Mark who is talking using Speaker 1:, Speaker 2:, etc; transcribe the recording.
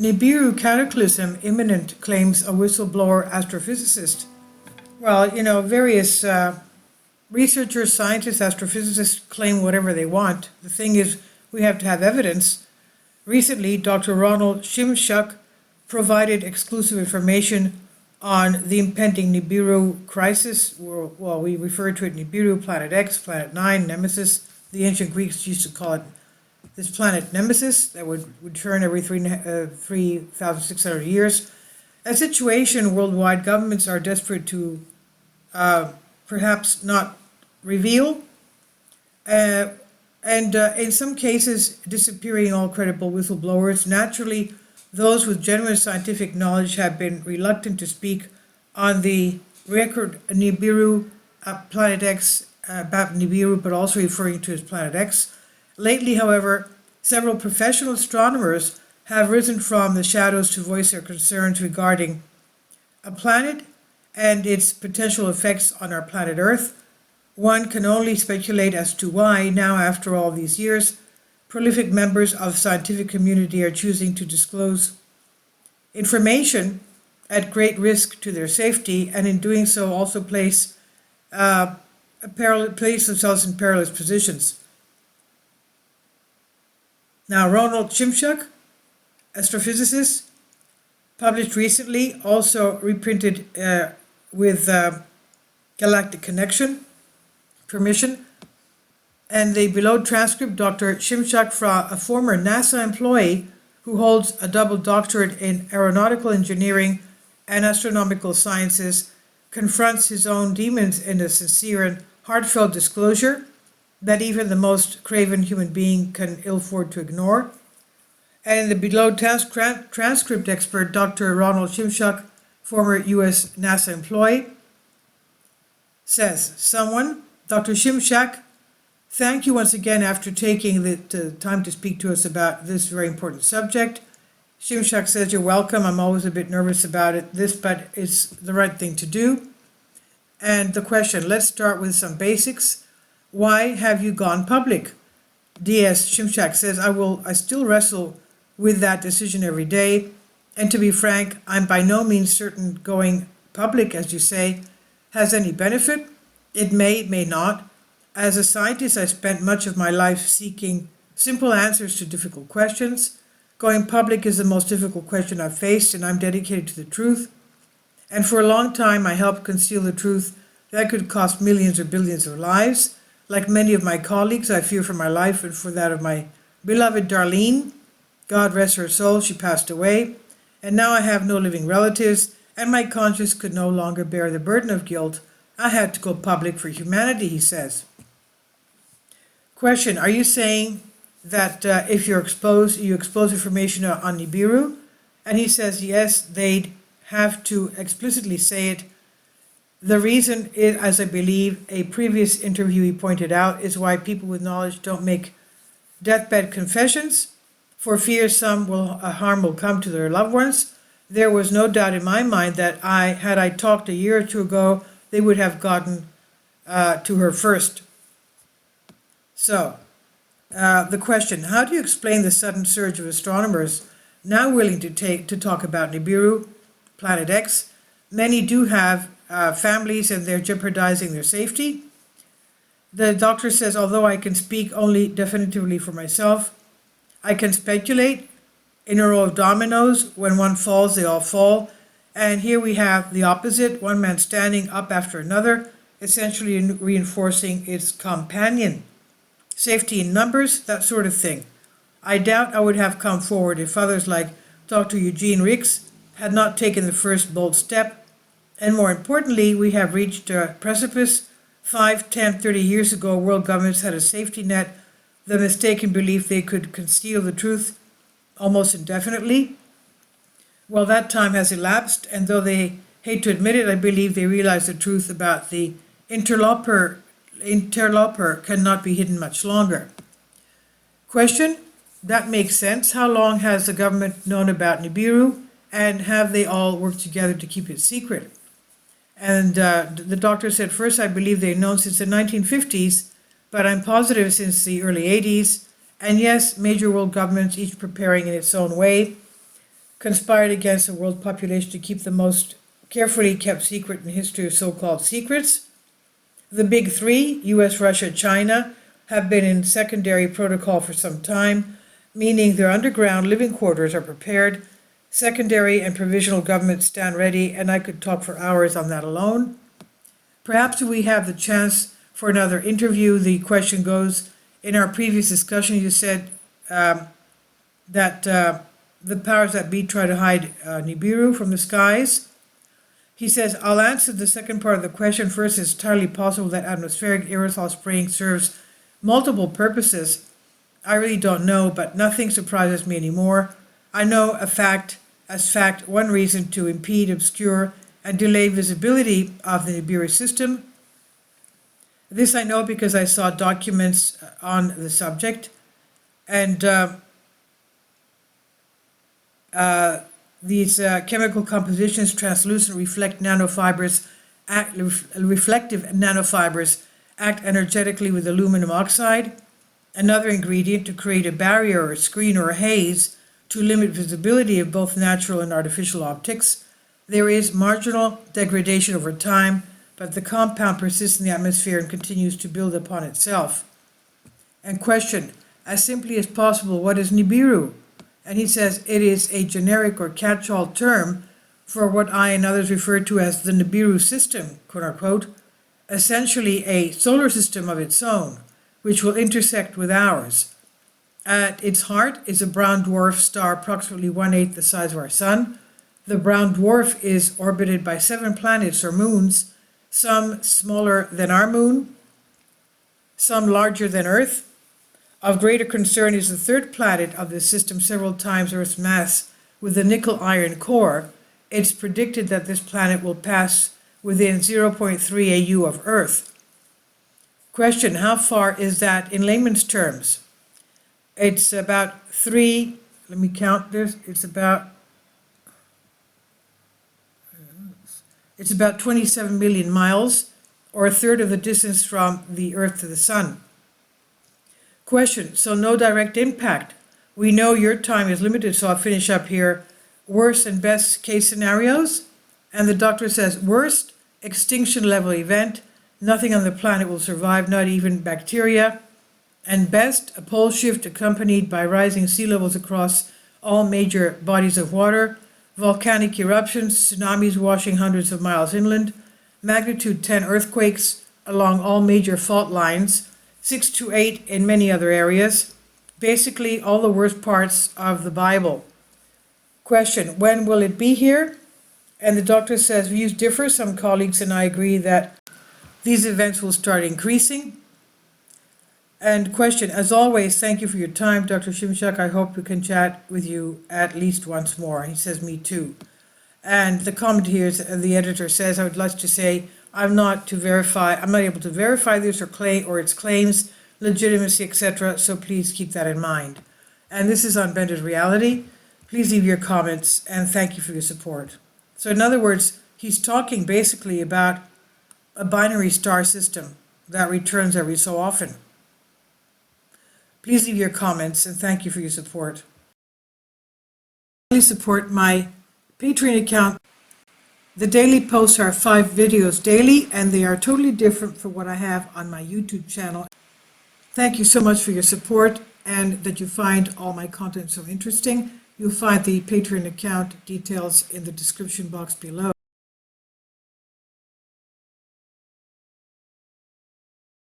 Speaker 1: Nibiru Cataclysm Imminent, claims a whistleblower astrophysicist. Well, various researchers, scientists, astrophysicists claim whatever they want. The thing is, we have to have evidence. Recently, Dr. Ronald Shimshuk provided exclusive information on the impending Nibiru crisis. Well, we refer to it Nibiru, Planet X, Planet 9, Nemesis. The ancient Greeks used to call it this planet Nemesis that would return every 3,600 years. A situation worldwide governments are desperate to perhaps not reveal, and in some cases disappearing all credible whistleblowers. Naturally, those with genuine scientific knowledge have been reluctant to speak on the record Nibiru, Planet X, about Nibiru, but also referring to as Planet X. Lately, however, several professional astronomers have risen from the shadows to voice their concerns regarding a planet and its potential effects on our planet Earth. One can only speculate as to why, now after all these years, prolific members of the scientific community are choosing to disclose information at great risk to their safety, and in doing so also place themselves in perilous positions. Now, Ronald Shimshuk, astrophysicist, published recently, also reprinted with Galactic Connection permission. And the below transcript, Dr. Shimshuk, a former NASA employee who holds a double doctorate in aeronautical engineering and astronomical sciences, confronts his own demons in a sincere and heartfelt disclosure that even the most craven human being can ill afford to ignore. And the below transcript expert, Dr. Ronald Shimshuk, former U.S. NASA employee, says, Dr. Shimshuk, thank you once again after taking the time to speak to us about this very important subject. Shimshuk says, you're welcome. I'm always a bit nervous about this, but it's the right thing to do. And the question, let's start with some basics. Why have you gone public? D.S. Shimshuk says, I still wrestle with that decision every day. And to be frank, I'm by no means certain going public, as you say, has any benefit. It may not. As a scientist, I spent much of my life seeking simple answers to difficult questions. Going public is the most difficult question I've faced, and I'm dedicated to the truth. And for a long time, I helped conceal the truth that could cost millions or billions of lives. Like many of my colleagues, I fear for my life and for that of my beloved Darlene. God rest her soul, she passed away. And now I have no living relatives, and my conscience could no longer bear the burden of guilt. I had to go public for humanity, he says. Question, are you saying that if you expose information on Nibiru? And he says, yes, they'd have to explicitly say it. The reason is, as I believe a previous interviewee pointed out, is why people with knowledge don't make deathbed confessions, for fear some harm will come to their loved ones. There was no doubt in my mind that had I talked a year or two ago, they would have gotten to her first. So, the question, how do you explain the sudden surge of astronomers now willing to talk about Nibiru, Planet X? Many do have families, and they're jeopardizing their safety. The doctor says, although I can speak only definitively for myself, I can speculate. In a row of dominoes, when one falls, they all fall. And here we have the opposite, one man standing up after another, essentially reinforcing its companion. Safety in numbers, that sort of thing. I doubt I would have come forward if others like Dr. Eugene Rix had not taken the first bold step. And more importantly, we have reached a precipice. 5, 10, 30 years ago, world governments had a safety net, the mistaken belief they could conceal the truth almost indefinitely. Well, that time has elapsed, and though they hate to admit it, I believe they realize the truth about the interloper cannot be hidden much longer. Question, that makes sense. How long has the government known about Nibiru, and have they all worked together to keep it secret? And the doctor said, first, I believe they've known since the 1950s, but I'm positive since the early 80s. And yes, major world governments, each preparing in its own way. conspired against the world population to keep the most carefully kept secret in history of so-called secrets. The big three, US, Russia, China, have been in secondary protocol for some time, meaning their underground living quarters are prepared. Secondary and provisional governments stand ready, and I could talk for hours on that alone. Perhaps we have the chance for another interview. The question goes, in our previous discussion, you said that the powers that be try to hide Nibiru from the skies. He says, I'll answer the second part of the question first. It's entirely possible that atmospheric aerosol spraying serves multiple purposes. I really don't know, but nothing surprises me anymore. I know as fact one reason to impede, obscure, and delay visibility of the Nibiru system. This I know because I saw documents on the subject, and these chemical compositions, translucent, reflective nanofibers, act energetically with aluminum oxide, another ingredient to create a barrier or a screen or a haze to limit visibility of both natural and artificial optics. There is marginal degradation over time, but the compound persists in the atmosphere and continues to build upon itself. And question, as simply as possible, what is Nibiru? And he says it is a generic or catch-all term for what I and others refer to as the Nibiru system, quote unquote, essentially a solar system of its own, which will intersect with ours. At its heart is a brown dwarf star approximately 1/8 the size of our sun. The brown dwarf is orbited by 7 planets or moons, some smaller than our moon, some larger than Earth. Of greater concern is the third planet of this system, several times Earth's mass, with a nickel-iron core. It's predicted that this planet will pass within 0.3 AU of Earth. Question, how far is that in layman's terms? It's about let me count this, it's about 27 million miles, or a third of the distance from the Earth to the Sun. Question, so no direct impact. We know your time is limited, so I'll finish up here. Worst and best case scenarios? And the doctor says, worst, extinction level event. Nothing on the planet will survive, not even bacteria. And best, a pole shift accompanied by rising sea levels across all major bodies of water, volcanic eruptions, tsunamis washing hundreds of miles inland, magnitude 10 earthquakes along all major fault lines, 6 to 8 in many other areas, basically all the worst parts of the Bible. Question, when will it be here? And the doctor says, views differ. Some colleagues and I agree that these events will start increasing. And question, as always, thank you for your time, Dr. Shimshak. I hope we can chat with you at least once more. He says, me too. And the comment here, the editor says, I would like to say, I'm not able to verify this or its claims, legitimacy, etc. So please keep that in mind. And this is Unbended Reality. Please leave your comments and thank you for your support. So in other words, he's talking basically about a binary star system that returns every so often. Please leave your comments and thank you for your support. Please support my Patreon account. The daily posts are 5 videos daily, and they are totally different from what I have on my YouTube channel. Thank you so much for your support and that you find all my content so interesting. You'll find the Patreon account details in the description box below.